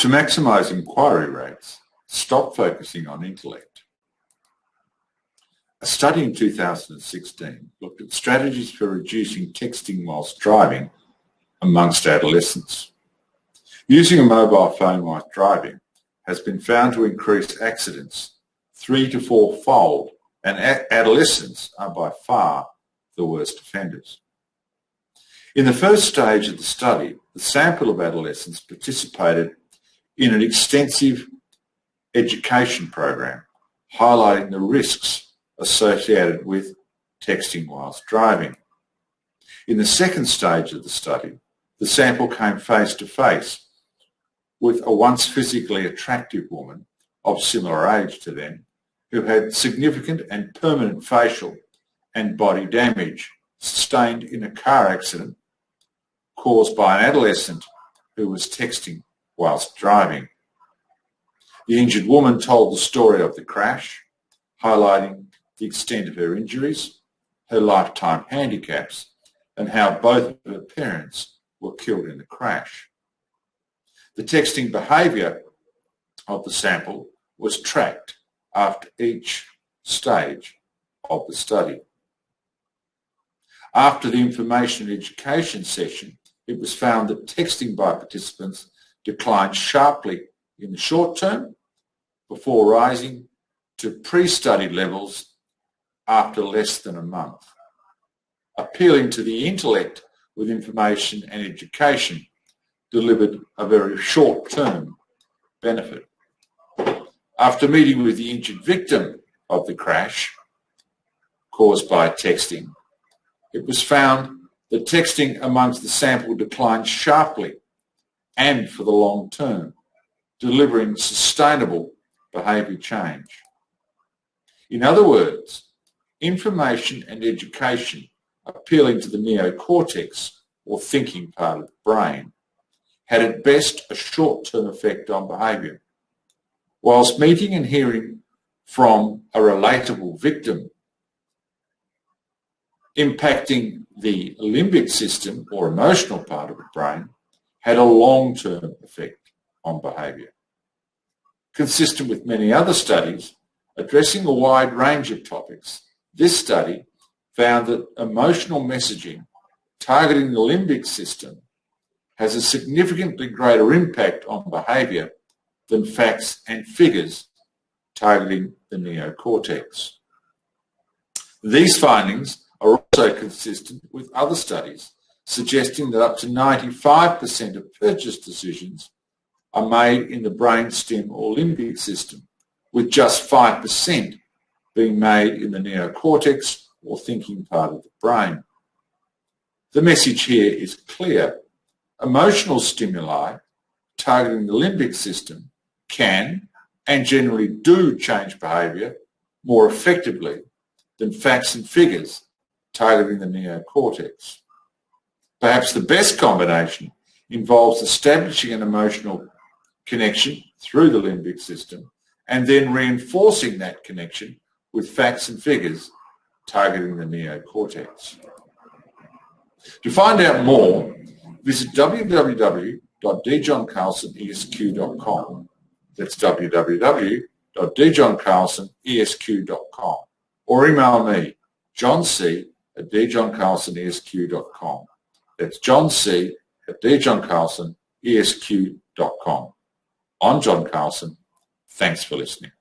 To maximise inquiry rates, stop focusing on intellect. A study in 2016 looked at strategies for reducing texting whilst driving amongst adolescents. Using a mobile phone whilst driving has been found to increase accidents 3 to 4-fold, and adolescents are by far the worst offenders. In the first stage of the study, the sample of adolescents participated in an extensive education program highlighting the risks associated with texting whilst driving. In the second stage of the study, the sample came face to face with a once physically attractive woman of similar age to them who had significant and permanent facial and body damage sustained in a car accident caused by an adolescent who was texting whilst driving. The injured woman told the story of the crash, highlighting the extent of her injuries, her lifetime handicaps, and how both of her parents were killed in the crash. The texting behaviour of the sample was tracked after each stage of the study. After the information and education session, it was found that texting by participants declined sharply in the short term before rising to pre-study levels after less than a month. Appealing to the intellect with information and education delivered a very short-term benefit. After meeting with the injured victim of the crash caused by texting, it was found that texting amongst the sample declined sharply and for the long term, delivering sustainable behaviour change. In other words, information and education appealing to the neocortex, or thinking part of the brain, had at best a short-term effect on behaviour, whilst meeting and hearing from a relatable victim impacting the limbic system, or emotional part of the brain, had a long-term effect on behaviour. Consistent with many other studies addressing a wide range of topics, this study found that emotional messaging targeting the limbic system has a significantly greater impact on behaviour than facts and figures targeting the neocortex. These findings are also consistent with other studies suggesting that up to 95% of purchase decisions are made in the brainstem or limbic system, with just 5% being made in the neocortex or thinking part of the brain. The message here is clear. Emotional stimuli targeting the limbic system can and generally do change behaviour more effectively than facts and figures targeting the neocortex. Perhaps the best combination involves establishing an emotional connection through the limbic system and then reinforcing that connection with facts and figures targeting the neocortex. To find out more, visit www.djohncarlsonesq.com. That's www.djohncarlsonesq.com, or email me, johnc@djohncarlsonesq.com. That's johnc@djohncarlsonesq.com. I'm John Carlson. Thanks for listening.